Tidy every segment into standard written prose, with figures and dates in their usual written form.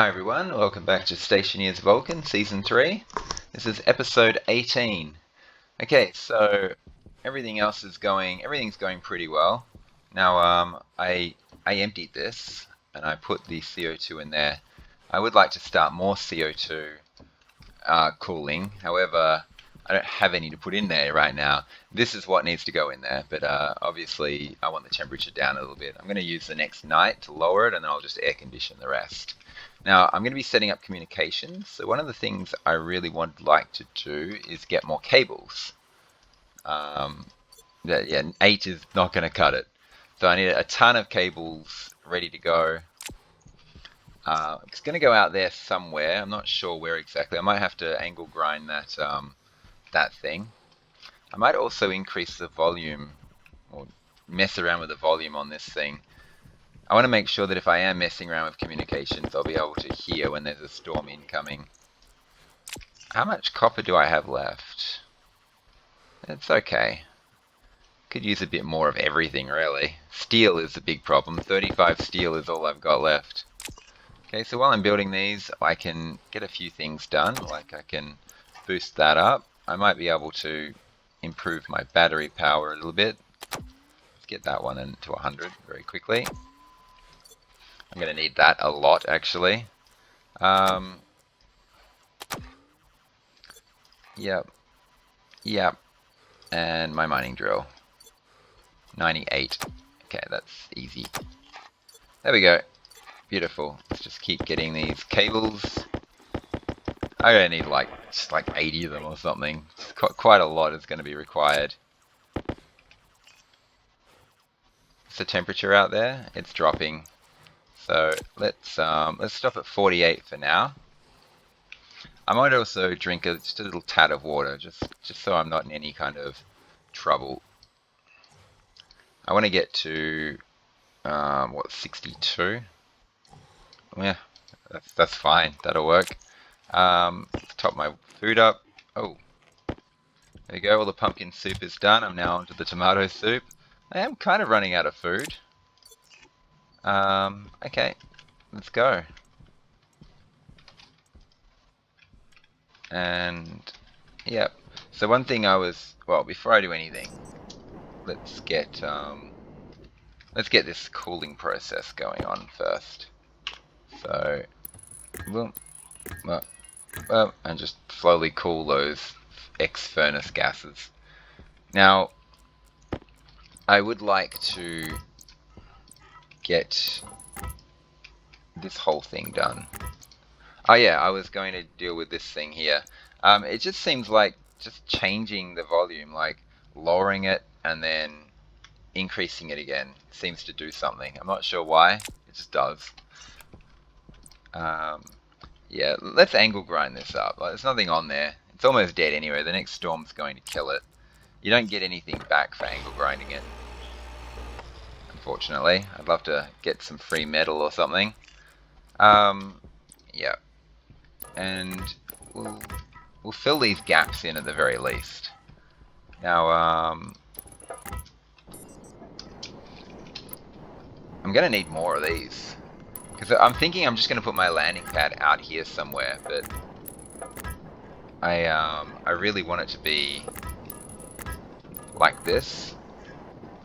Hi everyone, welcome back to Stationeers Vulcan Season 3. This is episode 18. Okay, so everything's going pretty well. Now I emptied this and I put the CO2 in there. I would like to start more CO2 cooling. However, I don't have any to put in there right now. This is what needs to go in there, but obviously I want the temperature down a little bit. I'm going to use the next night to lower it, and then I'll just air condition the rest. Now I'm going to be setting up communications. So one of the things I really would like to do is get more cables. Um, yeah, 8 is not going to cut it. So I need a ton of cables ready to go. It's going to go out there somewhere. I'm not sure where exactly. I might have to angle grind that thing. I might also increase the volume or mess around with the volume on this thing. I want to make sure that if I am messing around with communications, I'll be able to hear when there's a storm incoming. How much copper do I have left? It's okay. Could use a bit more of everything, really. Steel is the big problem. 35 steel is all I've got left. Okay, so while I'm building these, I can get a few things done. Like I can boost that up. I might be able to improve my battery power a little bit. Let's get that one into 100 very quickly. I'm going to need that a lot, actually. Yep. And my mining drill. 98. Okay, that's easy. There we go. Beautiful. Let's just keep getting these cables. I don't need just like 80 of them or something. Quite a lot is going to be required. What's the temperature out there? It's dropping. So let's stop at 48 for now. I might also drink just a little tad of water, just so I'm not in any kind of trouble. I want to get to 62. Yeah, that's fine. That'll work. Let's top my food up. Oh, there you go. All the pumpkin soup is done. I'm now onto the tomato soup. I am kind of running out of food. Okay, let's go. And yep. So one thing before I do anything, let's get this cooling process going on first. So, boom, and just slowly cool those ex-furnace gases. Now, I would like to get this whole thing done. Oh yeah, I was going to deal with this thing here. It just seems like just changing the volume, like lowering it and then increasing it again, seems to do something. I'm not sure why, it just does. Yeah, let's angle grind this up. There's nothing on there. It's almost dead anyway. The next storm's going to kill it. You don't get anything back for angle grinding it, unfortunately. I'd love to get some free metal or something. Yeah. And we'll fill these gaps in at the very least. Now, I'm going to need more of these. Because I'm thinking I'm just going to put my landing pad out here somewhere, but I really want it to be like this.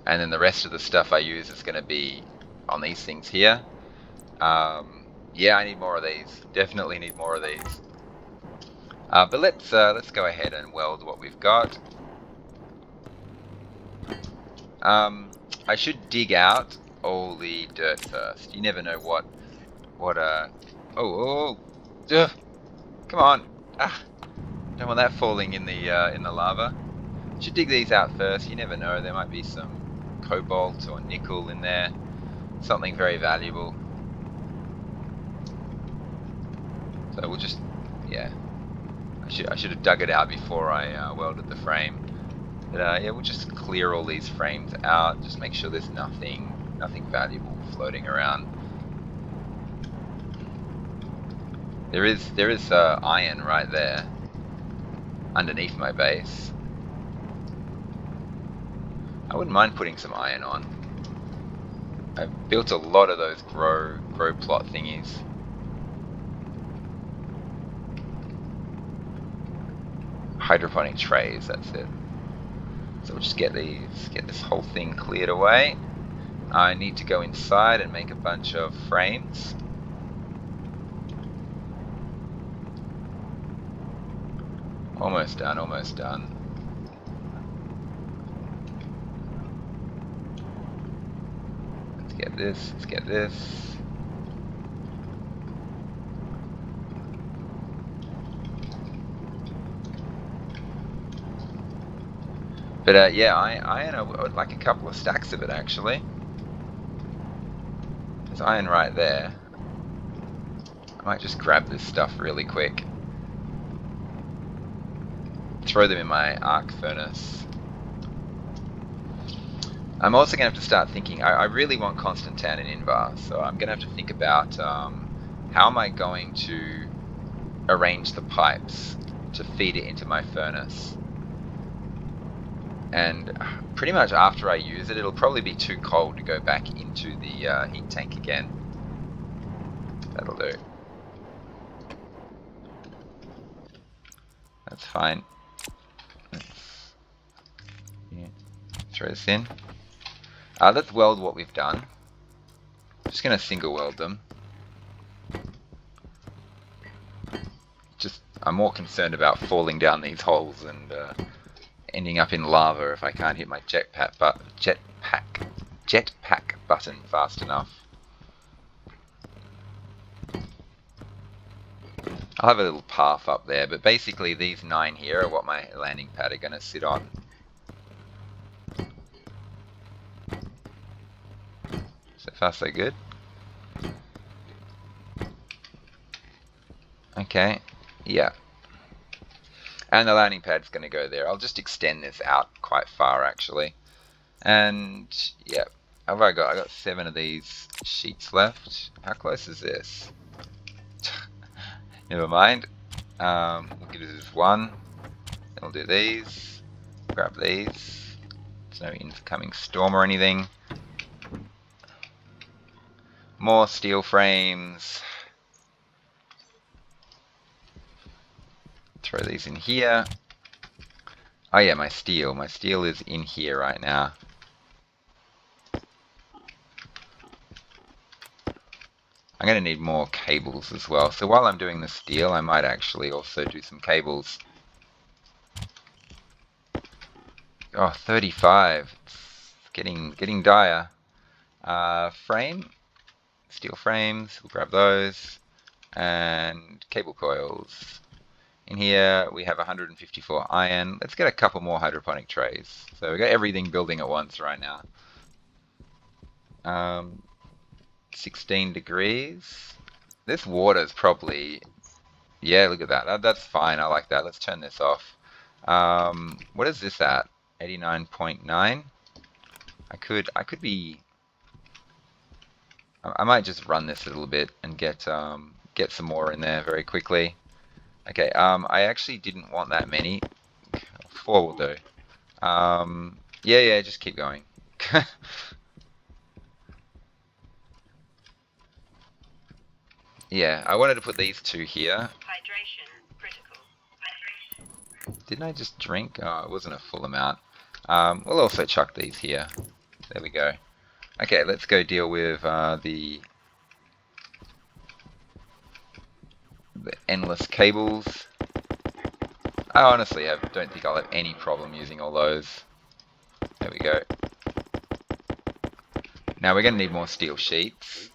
And then the rest of the stuff I use is going to be on these things here. Yeah, I need more of these. Definitely need more of these. But let's go ahead and weld what we've got. I should dig out all the dirt first. You never know what come on. Don't want that falling in the lava. Should dig these out first. You never know, there might be some cobalt or nickel in there. Something very valuable. So we'll just, yeah. I should have dug it out before I welded the frame. But yeah, we'll just clear all these frames out. Just make sure there's nothing valuable floating around. There is iron right there, underneath my base. I wouldn't mind putting some iron on. I've built a lot of those grow plot thingies. hydroponic trays, that's it. So we'll just get this whole thing cleared away. I need to go inside and make a bunch of frames. Almost done, almost done. Let's get this, let's get this. But yeah, iron, I would like a couple of stacks of it actually. There's iron right there. I might just grab this stuff really quick. Throw them in my arc furnace. I'm also going to have to start thinking, I really want constant tan in Invar, so I'm going to have to think about how am I going to arrange the pipes to feed it into my furnace. And pretty much after I use it, it'll probably be too cold to go back into the heat tank again. That'll do. That's fine. Yeah. Throw this in. Let's weld what we've done. Just going to single weld them. I'm more concerned about falling down these holes and ending up in lava if I can't hit my jetpack button fast enough. I'll have a little path up there, but basically these 9 here are what my landing pad are going to sit on. So far so good. Okay, yeah. And the landing pad's going to go there. I'll just extend this out quite far actually. And yeah, have I got 7 of these sheets left. How close is this? Never mind. We'll give this 1. Then we'll do these. Grab these. There's no incoming storm or anything. More steel frames. Throw these in here. Oh yeah, my steel. My steel is in here right now. I'm going to need more cables as well. So while I'm doing the steel, I might actually also do some cables. Oh, 35. It's getting dire. Frame. Steel frames. We'll grab those. And cable coils. In here we have 154 iron. Let's get a couple more hydroponic trays. So we've got everything building at once right now. 16 degrees. This water is probably... Yeah, look at that. That's fine. I like that. Let's turn this off. What is this at? 89.9. I could be... I might just run this a little bit and get some more in there very quickly. Okay, I actually didn't want that many. 4 will do. Yeah, just keep going. Yeah, I wanted to put these 2 here. Hydration critical. Hydration. Didn't I just drink? Oh, it wasn't a full amount. We'll also chuck these here. There we go. Okay, let's go deal with the endless cables. I honestly don't think I'll have any problem using all those. There we go. Now we're going to need more steel sheets.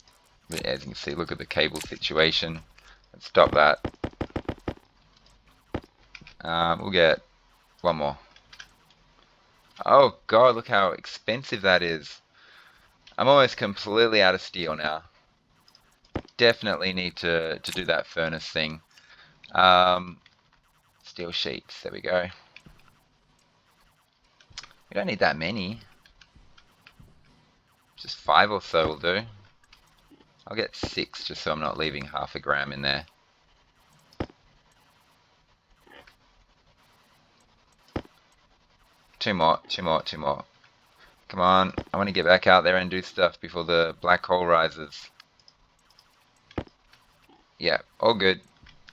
But as you can see, look at the cable situation. Let's stop that. We'll get 1 more. Oh god, look how expensive that is. I'm almost completely out of steel now. Definitely need to do that furnace thing. Steel sheets, there we go. We don't need that many. Just 5 or so will do. I'll get 6 just so I'm not leaving half a gram in there. Two more. Come on, I want to get back out there and do stuff before the black hole rises. Yeah, all good.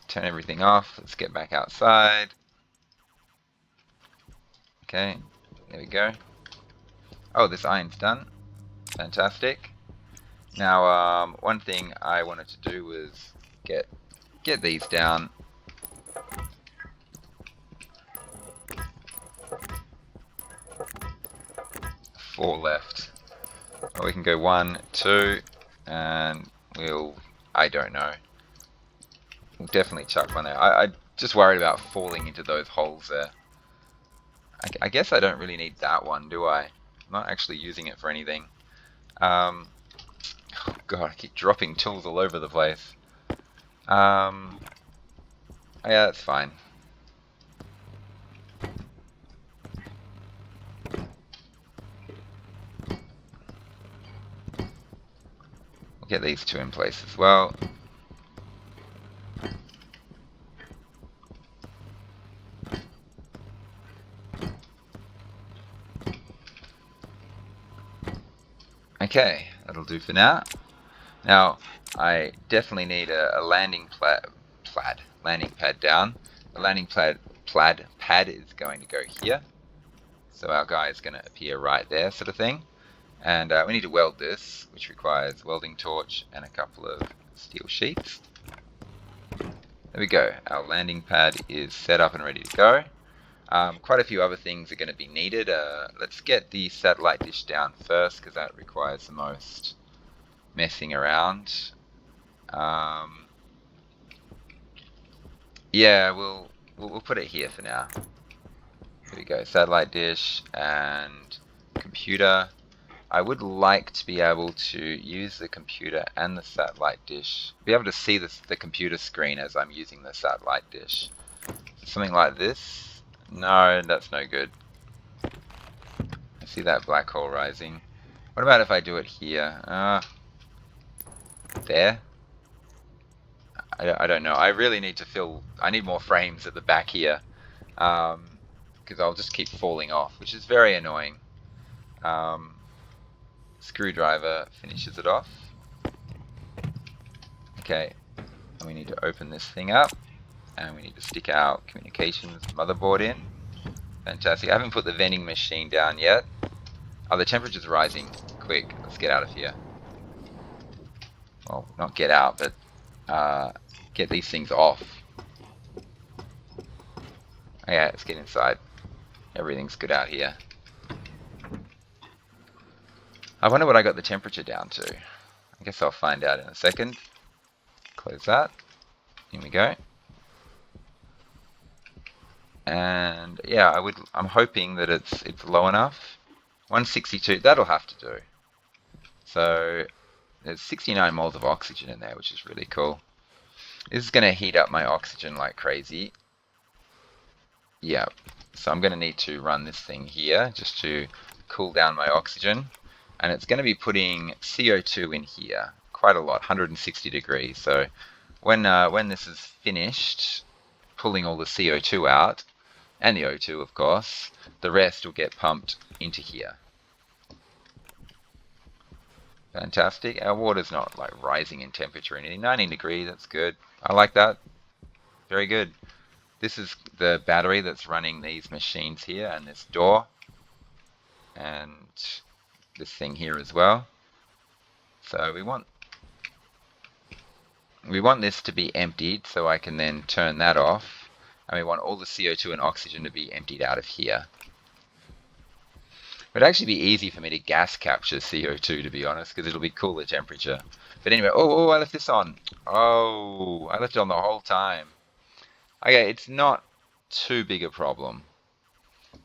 Turn everything off. Let's get back outside. Okay, there we go. Oh, this iron's done. Fantastic. Now, one thing I wanted to do was get these down. 4 left. Or we can go 1, 2, and I don't know. We'll definitely chuck one there. I just worried about falling into those holes there. I guess I don't really need that one, do I? I'm not actually using it for anything. Oh God, I keep dropping tools all over the place. Yeah, that's fine. We'll get these 2 in place as well. Okay, that'll do for now. Now, I definitely need a landing pad down. The landing pad is going to go here. So our guy is going to appear right there, sort of thing. And we need to weld this, which requires welding torch and a couple of steel sheets. There we go. Our landing pad is set up and ready to go. Quite a few other things are going to be needed. Let's get the satellite dish down first, because that requires the most messing around. Yeah, we'll put it here for now. Here we go. Satellite dish and computer. I would like to be able to use the computer and the satellite dish. Be able to see the computer screen as I'm using the satellite dish. Something like this. No, that's no good. I see that black hole rising. What about if I do it here? There? I don't know. I really need to fill... I need more frames at the back here. Because I'll just keep falling off, which is very annoying. Screwdriver finishes it off. Okay, and we need to open this thing up, and we need to stick our communications motherboard in. Fantastic. I haven't put the vending machine down yet. Oh, the temperature's rising. Quick, let's get out of here. Well, not get out, but get these things off. Okay, let's get inside. Everything's good out here. I wonder what I got the temperature down to. I guess I'll find out in a second. Close that. Here we go. And yeah, I'm hoping that it's low enough. 162, that'll have to do. So there's 69 moles of oxygen in there, which is really cool. This is going to heat up my oxygen like crazy. Yeah, so I'm going to need to run this thing here just to cool down my oxygen. And it's going to be putting CO2 in here, quite a lot, 160 degrees. So when this is finished, pulling all the CO2 out, and the O2 of course, the rest will get pumped into here. Fantastic. Our water's not like rising in temperature or anything. 19 degrees, that's good. I like that. Very good. This is the battery that's running these machines here, and this door, and this thing here as well. So we want this to be emptied so I can then turn that off. And we want all the CO2 and oxygen to be emptied out of here. It would actually be easy for me to gas capture CO2, to be honest, because it'll be cooler temperature. But anyway, oh, I left this on. Oh, I left it on the whole time. Okay, it's not too big a problem.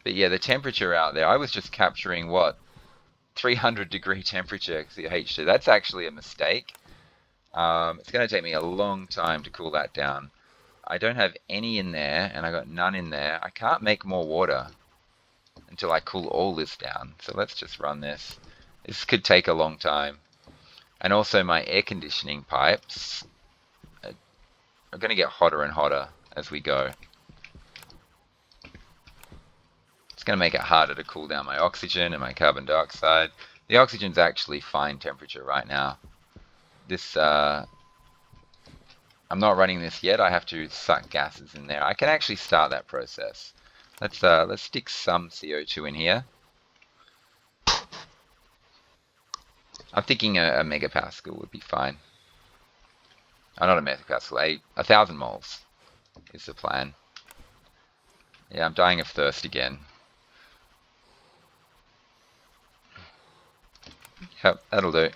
But yeah, the temperature out there, I was just capturing, what, 300 degree temperature CH2. That's actually a mistake. It's going to take me a long time to cool that down. I don't have any in there, and I got none in there. I can't make more water until I cool all this down. So let's just run this. This could take a long time. And also my air conditioning pipes are going to get hotter and hotter as we go. It's going to make it harder to cool down my oxygen and my carbon dioxide. The oxygen's actually fine temperature right now. This I'm not running this yet. I have to suck gases in there. I can actually start that process. Let's stick some CO2 in here. I'm thinking a megapascal would be fine. Oh, not a megapascal, a 1,000 moles is the plan. Yeah, I'm dying of thirst again. Yep, that'll do.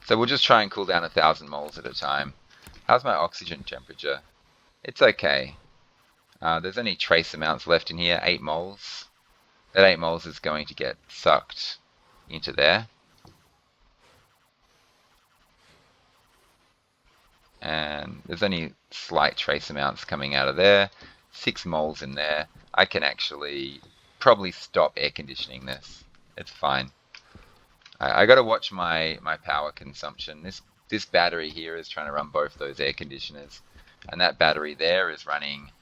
So we'll just try and cool down 1,000 moles at a time. How's my oxygen temperature? It's okay. There's only trace amounts left in here, 8 moles. That 8 moles is going to get sucked into there. And there's only slight trace amounts coming out of there. 6 moles in there. I can actually probably stop air conditioning this. It's fine. I got to watch my power consumption. This battery here is trying to run both those air conditioners, and that battery there is running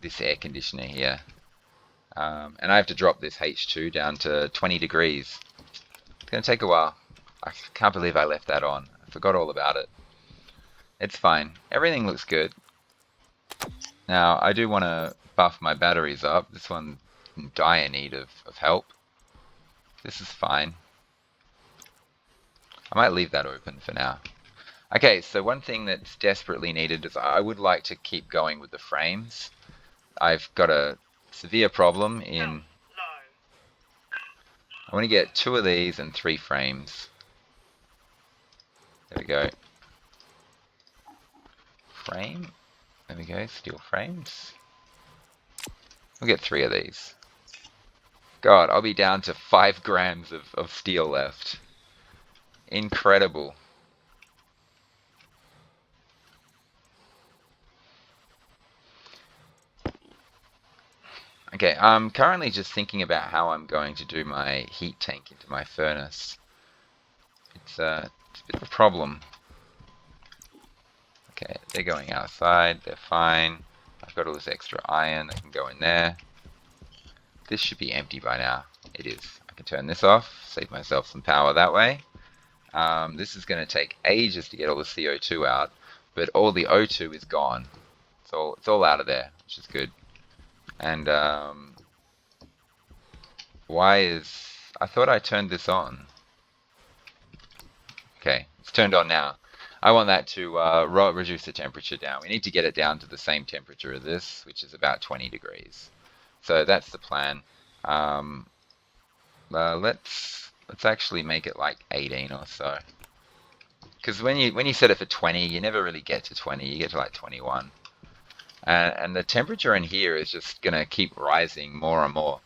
this air conditioner here. And I have to drop this H2 down to 20 degrees. It's going to take a while. I can't believe I left that on. I forgot all about it. It's fine. Everything looks good. Now, I do want to buff my batteries up. This one's in dire need of help. This is fine. I might leave that open for now. Okay, so one thing that's desperately needed is I would like to keep going with the frames. I've got a severe problem in... I want to get 2 of these and 3 frames. There we go. Frame. There we go, steel frames. We'll get 3 of these. God, I'll be down to 5 grams of steel left. Incredible. Okay, I'm currently just thinking about how I'm going to do my heat tank into my furnace. It's a bit of a problem. Okay, they're going outside, they're fine. I've got all this extra iron that can go in there. This should be empty by now. It is. I can turn this off, save myself some power that way. This is going to take ages to get all the CO2 out, but all the O2 is gone. It's all out of there, which is good. And I thought I turned this on. Okay, it's turned on now. I want that to reduce the temperature down. We need to get it down to the same temperature as this, which is about 20 degrees. So that's the plan. Let's actually make it like 18 or so. Because when you set it for 20, you never really get to 20. You get to like 21. And the temperature in here is just going to keep rising more and more.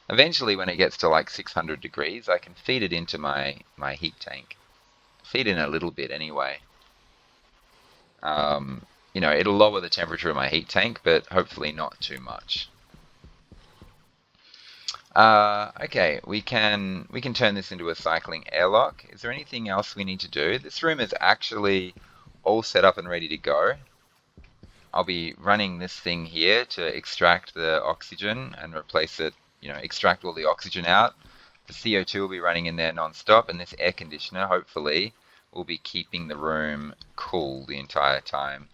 Eventually, when it gets to like 600 degrees, I can feed it into my heat tank. Feed in a little bit anyway. You know, it'll lower the temperature of my heat tank, but hopefully not too much. Okay, we can turn this into a cycling airlock. Is there anything else we need to do? This room is actually all set up and ready to go. I'll be running this thing here to extract the oxygen and replace it, you know, extract all the oxygen out. The CO2 will be running in there non-stop, and this air conditioner, hopefully, will be keeping the room cool the entire time.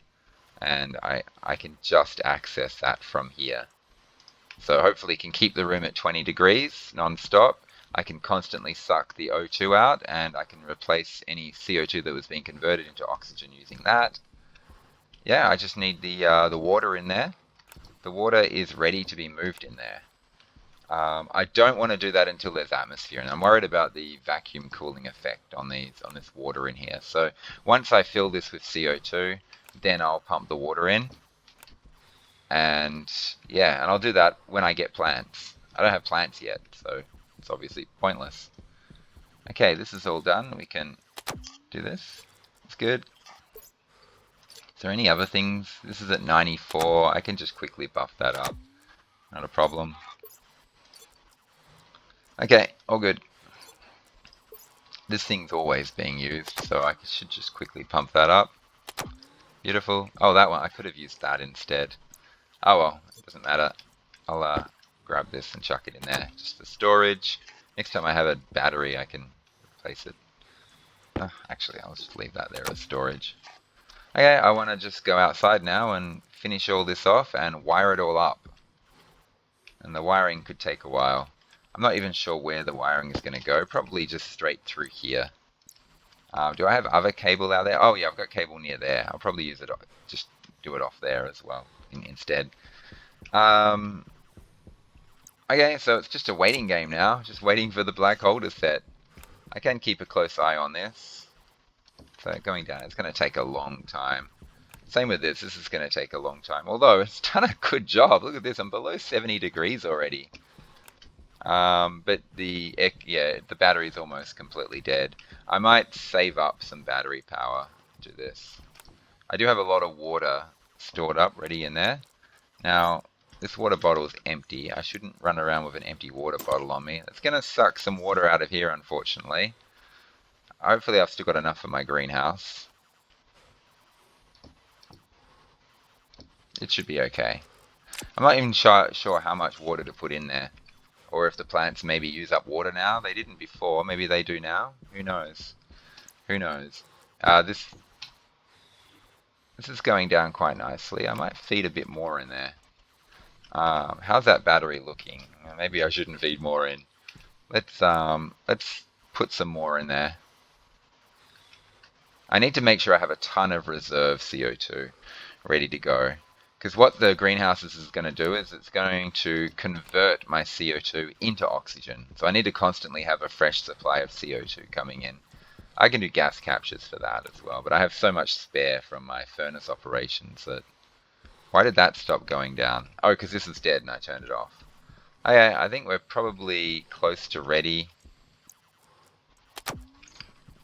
And I can just access that from here. So hopefully can keep the room at 20 degrees non-stop. I can constantly suck the O2 out, and I can replace any CO2 that was being converted into oxygen using that. Yeah, I just need the water in there. The water is ready to be moved in there. I don't want to do that until there's atmosphere, and I'm worried about the vacuum cooling effect on this water in here. So once I fill this with CO2, then I'll pump the water in. And yeah, and I'll do that when I get plants. I don't have plants yet, so it's obviously pointless. Okay, this is all done. We can do this. It's good. Is there any other things? This is at 94. I can just quickly buff that up. Not a problem. Okay, all good. This thing's always being used, so I should just quickly pump that up. Beautiful. Oh, that one. I could have used that instead. Oh well, it doesn't matter. I'll grab this and chuck it in there, just for storage. Next time I have a battery, I can replace it. Actually, I'll just leave that there as storage. Okay, I want to just go outside now and finish all this off and wire it all up. And the wiring could take a while. I'm not even sure where the wiring is going to go. Probably just straight through here. Do I have other cable out there? Oh yeah, I've got cable near there. I'll probably use it, just do it off there as well instead. Okay, so it's just a waiting game now. Just waiting for the black hole to set. I can keep a close eye on this. So going down, it's going to take a long time. Same with this. This is going to take a long time. Although it's done a good job. Look at this. I'm below 70 degrees already. But the battery's almost completely dead. I might save up some battery power to this. I do have a lot of water stored up ready in there. Now, this water bottle is empty. I shouldn't run around with an empty water bottle on me. It's going to suck some water out of here, unfortunately. Hopefully I've still got enough for my greenhouse. It should be okay. I'm not even sure how much water to put in there. Or if the plants maybe use up water now. They didn't before. Maybe they do now. Who knows? Who knows? This is going down quite nicely. I might feed a bit more in there. How's that battery looking? Maybe I shouldn't feed more in. Let's put some more in there. I need to make sure I have a ton of reserve CO2 ready to go. Because what the greenhouse is going to do is it's going to convert my CO2 into oxygen. So I need to constantly have a fresh supply of CO2 coming in. I can do gas captures for that as well, but I have so much spare from my furnace operations that... Why did that stop going down? Oh, because this is dead and I turned it off. Okay, I think we're probably close to ready.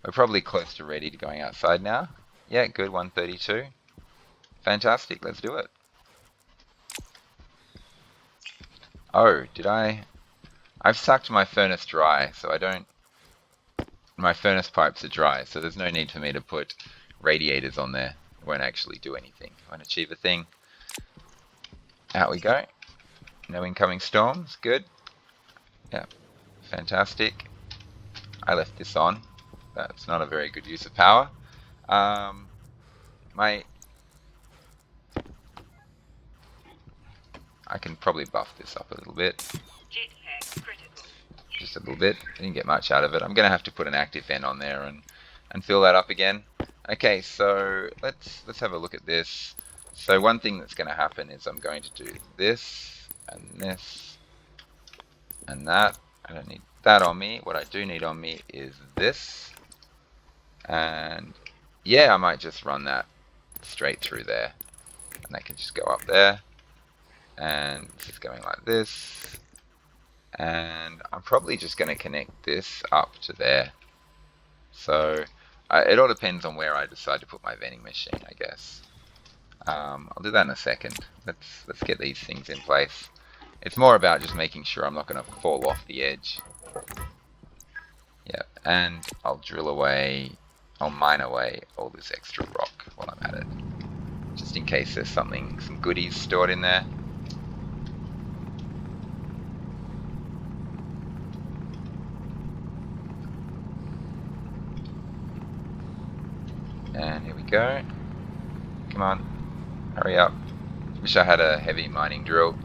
We're probably close to ready to going outside now. Yeah, good, 132. Fantastic, let's do it. Oh, did I? I've sucked my furnace dry, so I don't... My furnace pipes are dry, so there's no need for me to put radiators on there. It won't actually do anything. Won't achieve a thing. Out we go. No incoming storms, good. Yeah, fantastic. I left this on. That's not a very good use of power. I can probably buff this up a little bit. Just a little bit. Didn't get much out of it. I'm going to have to put an active vent on there and fill that up again. Okay, so let's have a look at this. So one thing that's going to happen is I'm going to do this and this and that. I don't need that on me. What I do need on me is this. And yeah, I might just run that straight through there. And that can just go up there. And this is going like this. And I'm probably just going to connect this up to there. So it all depends on where I decide to put my vending machine, I guess. I'll do that in a second. Let's get these things in place. It's more about just making sure I'm not going to fall off the edge. Yeah, and I'll drill away, I'll mine away all this extra rock while I'm at it. Just in case there's some goodies stored in there. And here we go. Come on, hurry up. Wish I had a heavy mining drill.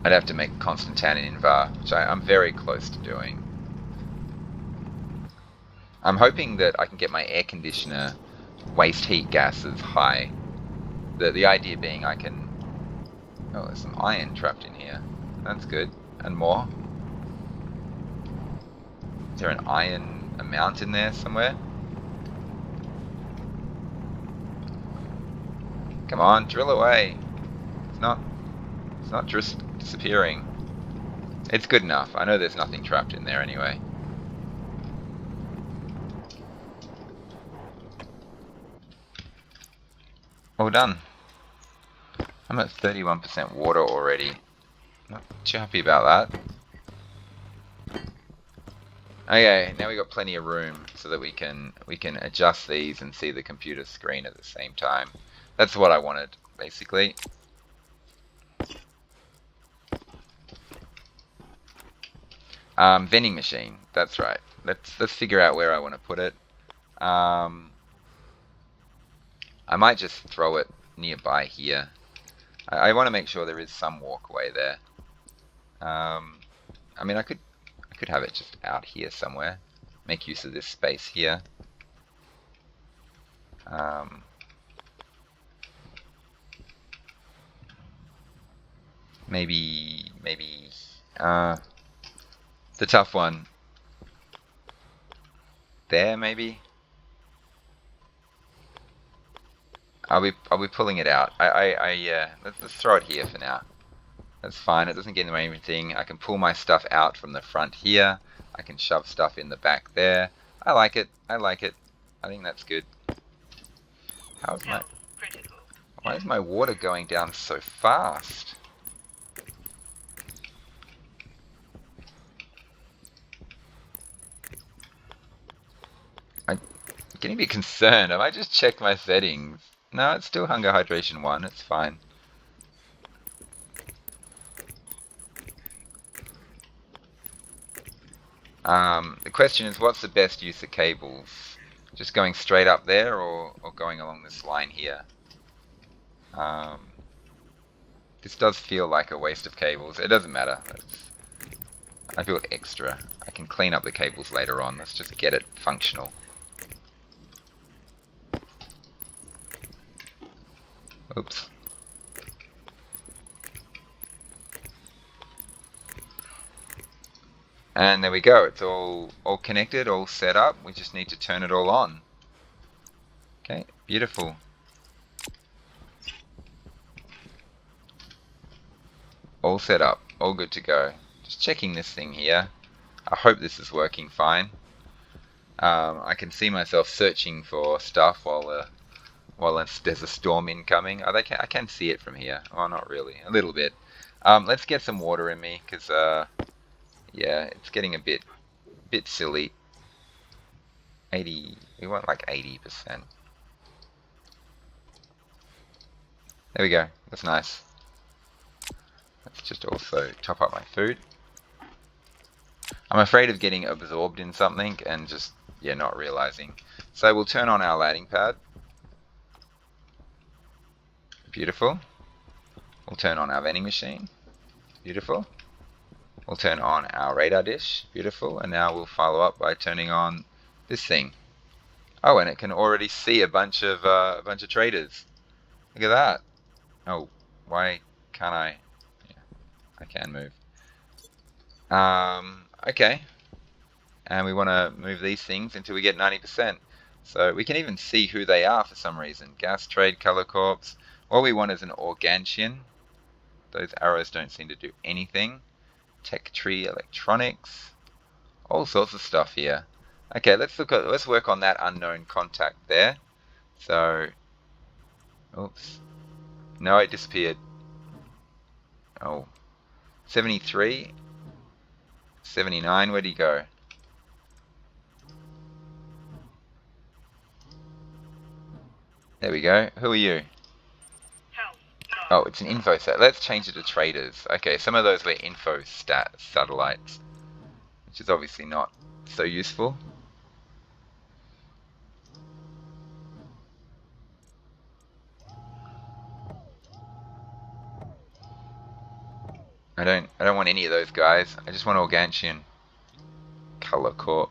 I'd have to make constant tan in Invar, which I'm very close to doing. I'm hoping that I can get my air conditioner waste heat gases high. The idea being I can... Oh, there's some iron trapped in here. That's good. And more. Is there an iron amount in there somewhere? Come on, drill away. It's not just disappearing. It's good enough. I know there's nothing trapped in there anyway. All done. I'm at 31% water already. Not too happy about that. Okay, now we've got plenty of room so that we can adjust these and see the computer screen at the same time. That's what I wanted, basically. Vending machine. That's right. Let's figure out where I want to put it. I might just throw it nearby here. I want to make sure there is some walkway there. I mean, I could have it just out here somewhere. Make use of this space here. Maybe the tough one there. Maybe I'll be pulling it out. Yeah. Let's throw it here for now. That's fine. It doesn't get in the way of anything. I can pull my stuff out from the front here. I can shove stuff in the back there. I like it. I like it. I think that's good. How's my... Why is my water going down so fast? I'm getting a bit concerned. I might just check my settings. No, it's still hunger hydration 1. It's fine. The question is, what's the best use of cables? Just going straight up there, or going along this line here? This does feel like a waste of cables. It doesn't matter. I feel extra. I can clean up the cables later on. Let's just get it functional. Oops. And there we go. It's all connected, all set up. We just need to turn it all on. Okay, beautiful. All set up, all good to go. Just checking this thing here. I hope this is working fine. I can see myself searching for stuff while there's a storm incoming. I can see it from here. Oh, not really. A little bit. Let's get some water in me, because yeah, it's getting a bit silly. 80. We want like 80%. There we go. That's nice. Let's just also top up my food. I'm afraid of getting absorbed in something and just, yeah, not realizing. So we'll turn on our landing pad. Beautiful. We'll turn on our vending machine. Beautiful. We'll turn on our radar dish. Beautiful. And now we'll follow up by turning on this thing. Oh, and it can already see a bunch of traders. Look at that. Oh, why can't I? Yeah, I can move. Okay. And we want to move these things until we get 90%. So we can even see who they are for some reason. Gas Trade, Color Corps. What we want is an Organtian. Those arrows don't seem to do anything. Tech Tree Electronics. All sorts of stuff here. Okay, let's work on that unknown contact there. So, oops. No, it disappeared. Oh. 73. 79, where'd he go? There we go. Who are you? Oh, it's an info set. Let's change it to traders. Okay, some of those were info satellites, which is obviously not so useful. I don't want any of those guys. I just want Organtian. Color Corps.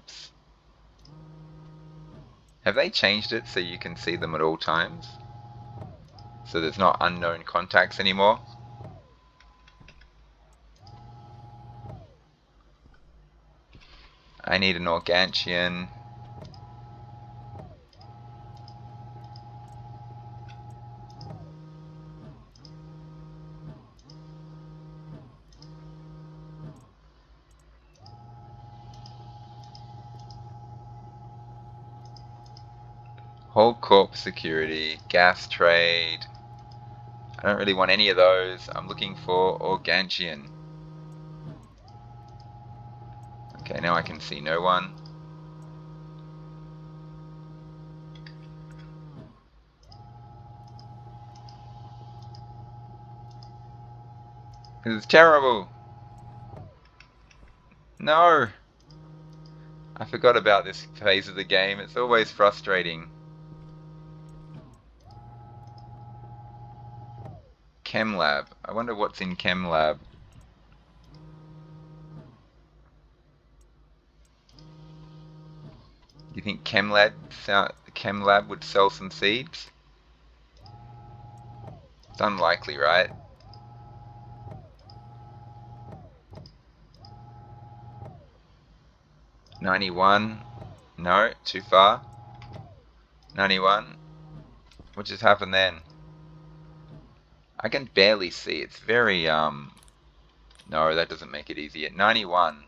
Have they changed it so you can see them at all times? So there's not unknown contacts anymore? I need an Organtian. Whole Corp Security, Gas Trade. I don't really want any of those. I'm looking for Organtian. Okay, now I can see no one. This is terrible. No! I forgot about this phase of the game. It's always frustrating. Chem lab. I wonder what's in Chem lab. Do you think Chem lab would sell some seeds? It's unlikely, right? $91. No, too far. $91. What just happened then? I can barely see. It's very, no, that doesn't make it easier. 91.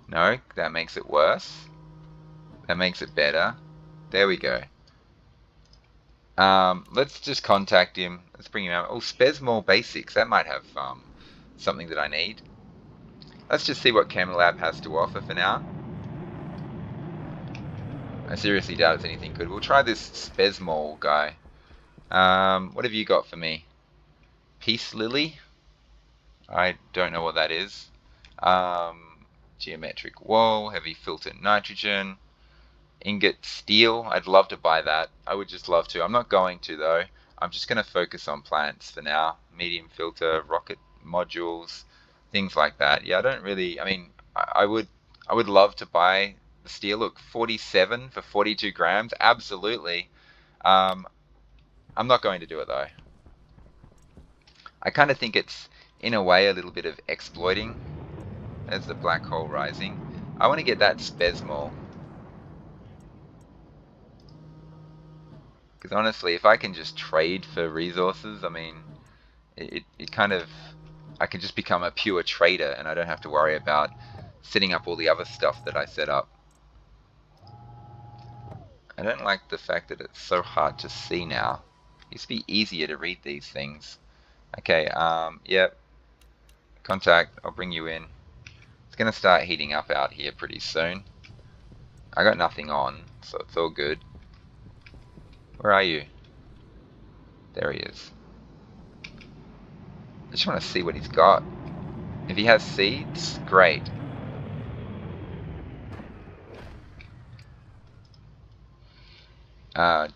No, that makes it worse. That makes it better. There we go. Let's just contact him. Let's bring him out. Oh, Spesmol Basics. That might have something that I need. Let's just see what Camelab has to offer for now. I seriously doubt it's anything good. We'll try this Spesmol guy. What have you got for me? Peace Lily? I don't know what that is. Geometric wall, heavy filtered nitrogen, ingot steel. I'd love to buy that. I would just love to. I'm not going to though. I'm just going to focus on plants for now. Medium filter, rocket modules, things like that. Yeah, I don't really. I mean, I would love to buy the steel. Look, 47 for 42 grams. Absolutely. I'm not going to do it though. I kind of think it's in a way a little bit of exploiting. There's the black hole rising. I want to get that Spesmol. Because honestly, if I can just trade for resources, I mean, it kind of, I can just become a pure trader and I don't have to worry about setting up all the other stuff that I set up. I don't like the fact that it's so hard to see now. It used to be easier to read these things. Okay, yep. Contact, I'll bring you in. It's going to start heating up out here pretty soon. I got nothing on, so it's all good. Where are you? There he is. I just want to see what he's got. If he has seeds, great.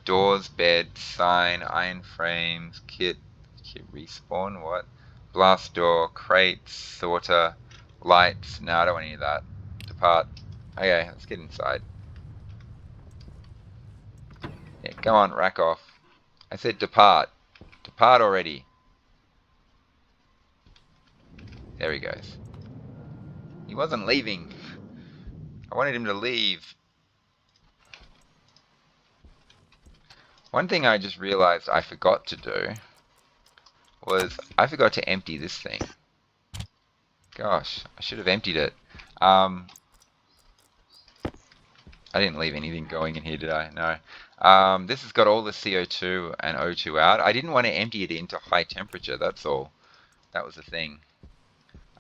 Doors, bed, sign, iron frames, kit respawn, what? Blast door, crates, sorter, lights. No, I don't want any of that. Depart. Okay, let's get inside. Yeah, come on, rack off. I said depart. Depart already. There he goes. He wasn't leaving. I wanted him to leave. One thing I just realized I forgot to do was I forgot to empty this thing. Gosh, I should have emptied it. I didn't leave anything going in here, did I? No. This has got all the CO2 and O2 out. I didn't want to empty it into high temperature, that's all. That was the thing.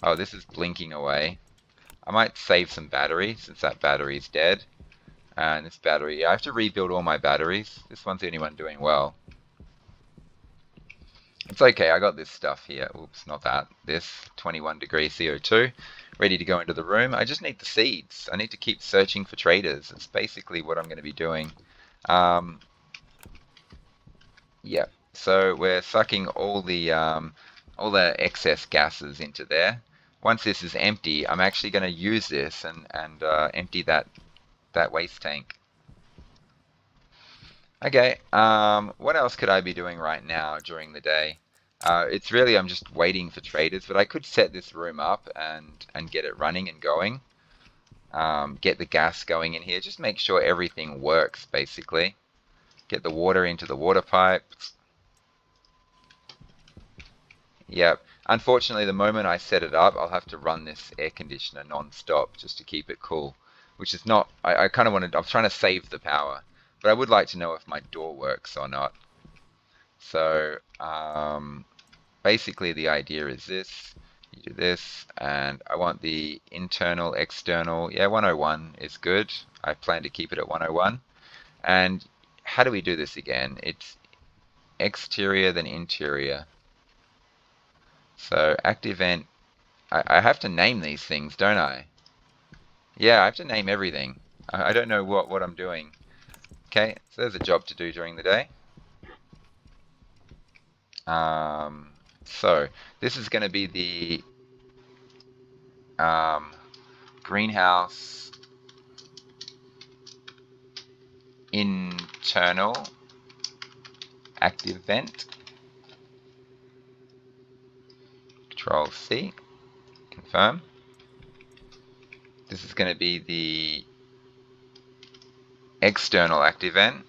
Oh, this is blinking away. I might save some battery since that battery's dead. And this battery, I have to rebuild all my batteries. This one's the only one doing well. It's okay, I got this stuff here. Oops, not that. This 21 degree CO2, ready to go into the room. I just need the seeds. I need to keep searching for traders. It's basically what I'm going to be doing. Yeah, so we're sucking all the excess gases into there. Once this is empty, I'm actually going to use this and empty that waste tank. Okay, what else could I be doing right now during the day? It's really, I'm just waiting for traders, but I could set this room up and get it running and going. Get the gas going in here, just make sure everything works, basically. Get the water into the water pipes. Yep. Unfortunately, the moment I set it up, I'll have to run this air conditioner non-stop just to keep it cool, which is not, I kind of wanted, I'm trying to save the power, but I would like to know if my door works or not. So, basically the idea is this, you do this, and I want the internal, external, yeah, 101 is good. I plan to keep it at 101. And how do we do this again? It's exterior, then interior. So active vent, I have to name these things, don't I? Yeah, I have to name everything. I don't know what I'm doing. Okay, so there's a job to do during the day. So this is going to be the greenhouse internal active vent. Control C, confirm. This is going to be the external active vent.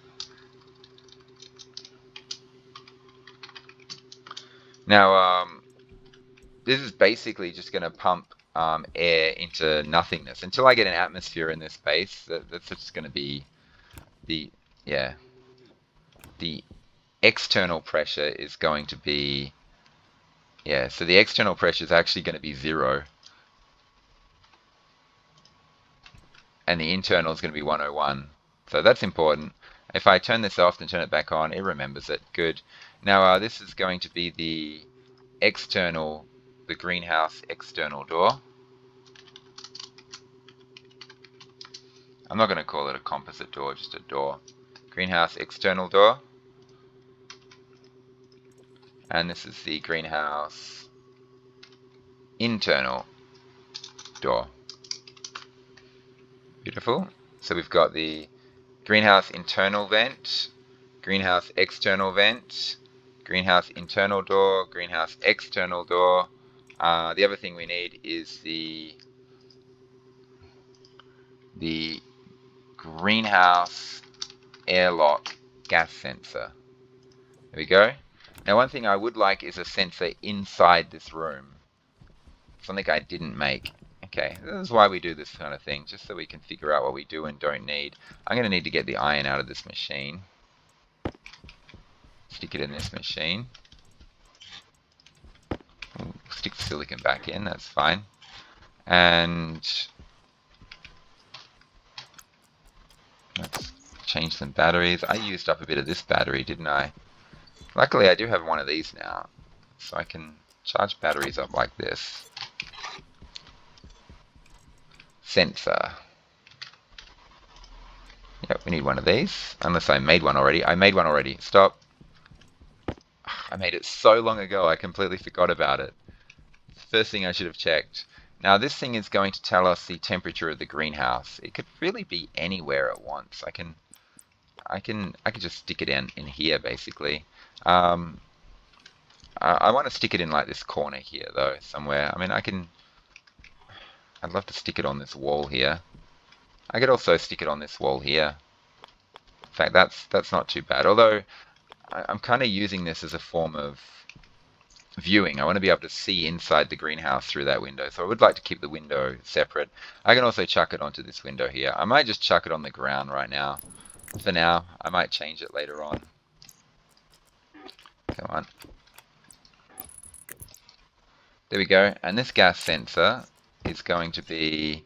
Now, this is basically just going to pump air into nothingness until I get an atmosphere in this space. That's just going to be the the external pressure is going to be so the external pressure is actually going to be 0, and the internal is going to be 101. So that's important. If I turn this off and turn it back on, it remembers it. Good. Now this is going to be the greenhouse external door. I'm not going to call it a composite door, just a door. Greenhouse external door. And this is the greenhouse internal door. Beautiful. So we've got the greenhouse internal vent, greenhouse external vent, greenhouse internal door, greenhouse external door. The other thing we need is the greenhouse airlock gas sensor. There we go. Now one thing I would like is a sensor inside this room. Something I didn't make. Okay, this is why we do this kind of thing, just so we can figure out what we do and don't need. I'm going to need to get the iron out of this machine. Stick it in this machine. Stick the silicon back in, that's fine. And let's change some batteries. I used up a bit of this battery, didn't I? Luckily I do have one of these now, so I can charge batteries up like this. Sensor. Yep, we need one of these. Unless I made one already. I made one already. Stop. I made it so long ago I completely forgot about it. First thing I should have checked. Now this thing is going to tell us the temperature of the greenhouse. It could really be anywhere at once. I can just stick it in here basically. I want to stick it in like this corner here though, somewhere. I mean I'd love to stick it on this wall here. I could also stick it on this wall here. In fact, that's not too bad. Although I'm kind of using this as a form of viewing. I want to be able to see inside the greenhouse through that window. So I would like to keep the window separate. I can also chuck it onto this window here. I might just chuck it on the ground right now. For now, I might change it later on. Come on. There we go. And this gas sensor is going to be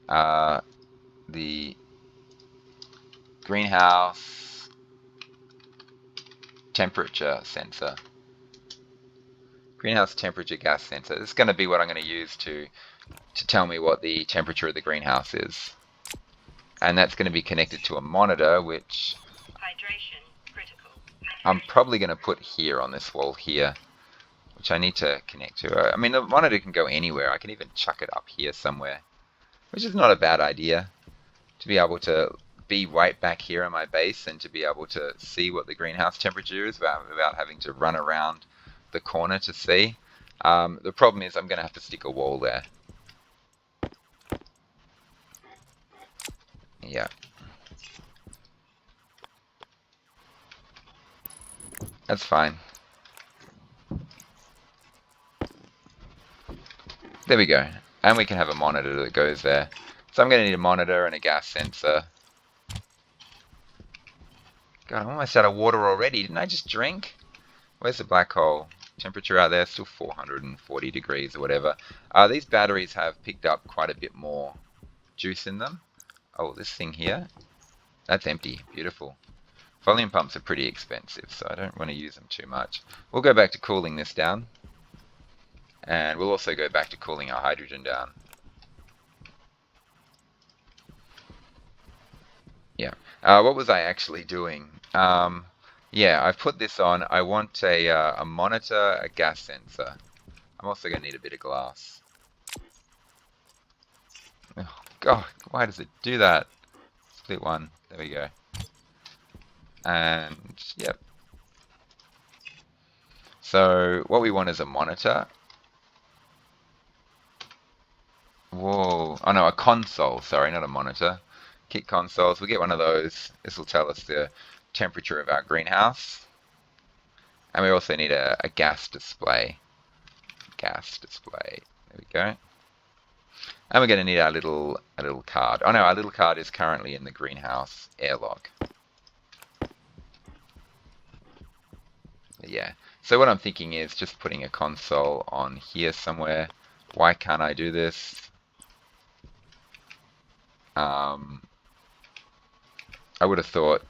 the greenhouse temperature sensor. Greenhouse temperature gas sensor. This is going to be what I'm going to use to tell me what the temperature of the greenhouse is. And that's going to be connected to a monitor, which I'm probably going to put here on this wall here, which I need to connect to. I mean, the monitor can go anywhere. I can even chuck it up here somewhere, which is not a bad idea, to be able to be right back here in my base and to be able to see what the greenhouse temperature is without having to run around the corner to see. The problem is I'm going to have to stick a wall there. Yeah. That's fine. There we go. And we can have a monitor that goes there. So I'm going to need a monitor and a gas sensor. God, I'm almost out of water already. Didn't I just drink? Where's the black hole? Temperature out there, still 440 degrees or whatever. These batteries have picked up quite a bit more juice in them. Oh, this thing here, that's empty. Beautiful. Volume pumps are pretty expensive, so I don't want to use them too much. We'll go back to cooling this down. And we'll also go back to cooling our hydrogen down. Yeah. What was I actually doing? Yeah, I've put this on. I want a monitor, a gas sensor. I'm also going to need a bit of glass. Oh, God, why does it do that? Split one. There we go. And, yep. So, what we want is a monitor. Whoa. Oh, no, a console. Sorry, not a monitor. Kit consoles. We'll get one of those. This will tell us the temperature of our greenhouse. And we also need a gas display. Gas display. There we go. And we're going to need our little card. Oh no, our little card is currently in the greenhouse airlock. Yeah. So what I'm thinking is just putting a console on here somewhere. Why can't I do this? I would have thought,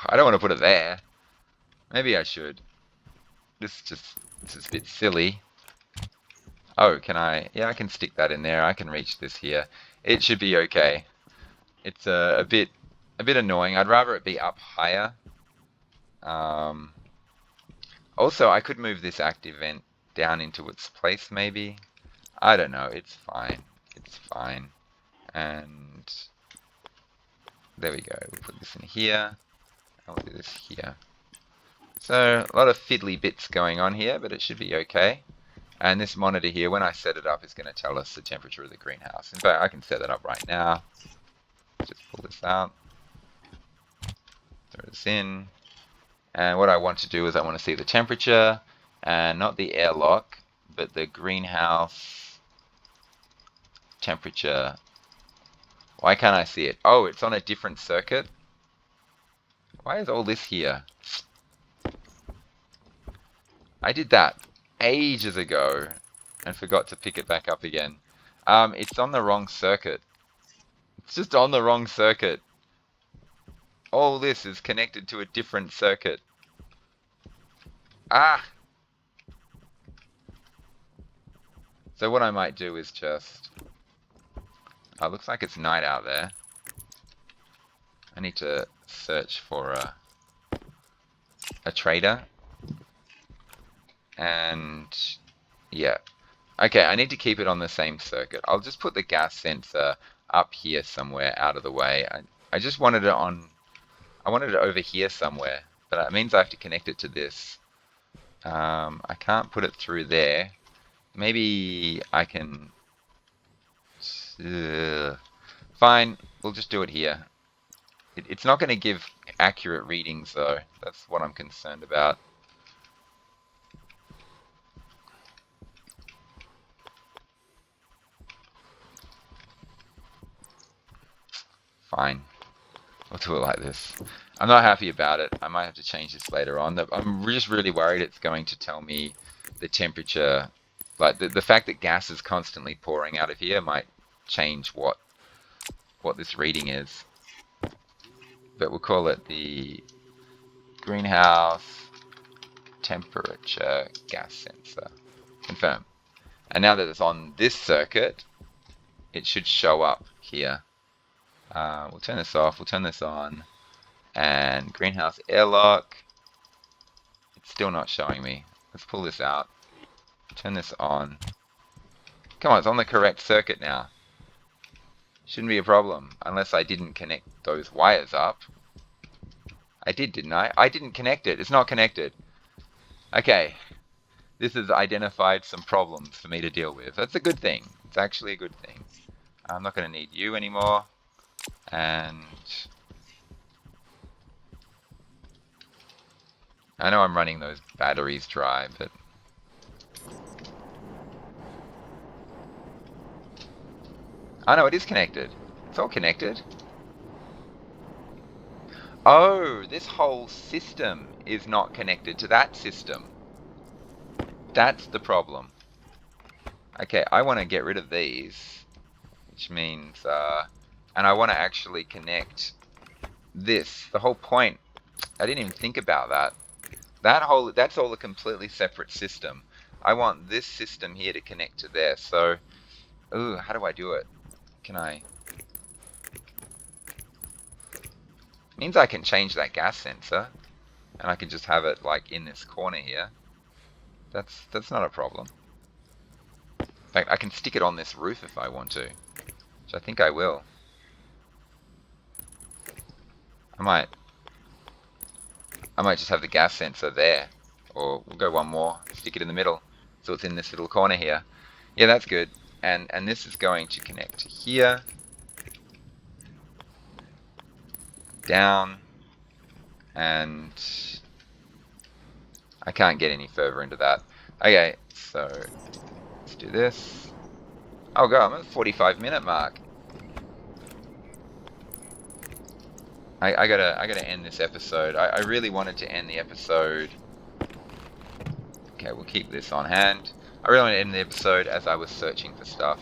I don't want to put it there. Maybe I should. This is a bit silly. Oh, can I? Yeah, I can stick that in there. I can reach this here. It should be okay. It's a bit annoying. I'd rather it be up higher. Um, Also, I could move this active vent down into its place, maybe. I don't know. It's fine. It's fine. And there we go. We'll put this in here. I'll do this here. So, a lot of fiddly bits going on here, but it should be okay. And this monitor here, when I set it up, is going to tell us the temperature of the greenhouse. In fact, I can set that up right now. Just pull this out. Throw this in. And what I want to do is I want to see the temperature, and not the airlock, but the greenhouse temperature. Why can't I see it? Oh, it's on a different circuit. Why is all this here? I did that ages ago and forgot to pick it back up again. It's on the wrong circuit. It's just on the wrong circuit. All this is connected to a different circuit. Ah! So what I might do is just... Oh, looks like it's night out there. I need to search for a trader. And yeah. Okay, I need to keep it on the same circuit. I'll just put the gas sensor up here somewhere out of the way. I just wanted it on... I wanted it over here somewhere. But that means I have to connect it to this. I can't put it through there. Maybe I can... Fine, we'll just do it here. It's not going to give accurate readings though. That's what I'm concerned about. Fine. We'll do it like this. I'm not happy about it. I might have to change this later on. I'm just really worried it's going to tell me the temperature. Like the fact that gas is constantly pouring out of here might change what this reading is. But we'll call it the greenhouse temperature gas sensor. Confirm. And now that it's on this circuit, it should show up here. We'll turn this off. We'll turn this on. And greenhouse airlock. It's still not showing me. Let's pull this out. Turn this on. Come on, it's on the correct circuit now. Shouldn't be a problem, unless I didn't connect those wires up. I did, didn't I? I didn't connect it. It's not connected. Okay. This has identified some problems for me to deal with. That's a good thing. It's actually a good thing. I'm not going to need you anymore. And... I know I'm running those batteries dry, but... Oh no, it is connected. It's all connected. Oh, this whole system is not connected to that system. That's the problem. Okay, I want to get rid of these, which means, and I want to actually connect this. The whole point, I didn't even think about that. That's all a completely separate system. I want this system here to connect to there. So, ooh, how do I do it? Can I? Means I can change that gas sensor. and I can just have it like in this corner here, that's not a problem. In fact, I can stick it on this roof if I want to, which I think I will. I might I might just have the gas sensor there, or we'll go one more, stick it in the middle, so it's in this little corner here. Yeah, that's good. And this is going to connect to here, down, and I can't get any further into that. Okay, so let's do this. Oh god, I'm at the 45-minute mark. I gotta end this episode. I really wanted to end the episode. Okay, we'll keep this on hand. I really want to end the episode as I was searching for stuff.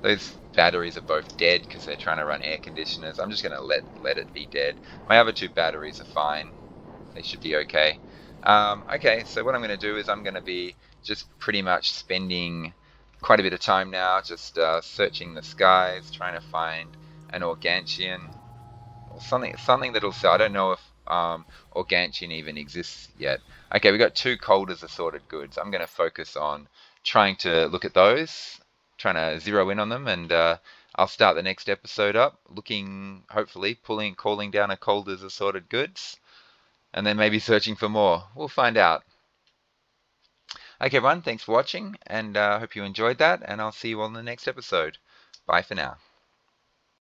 Those batteries are both dead because they're trying to run air conditioners. I'm just gonna let it be dead. My other two batteries are fine. They should be okay. Okay, so what I'm gonna do is I'm gonna be just pretty much spending quite a bit of time now just searching the skies, trying to find an Organtian or something that'll sell. I don't know if Organtian even exists yet. Okay, we got two cold as assorted goods. I'm going to focus on trying to look at those, trying to zero in on them, and I'll start the next episode up looking, hopefully, calling down a cold as assorted goods, and then maybe searching for more. We'll find out. Okay, everyone, thanks for watching, and I hope you enjoyed that, and I'll see you all in the next episode. Bye for now.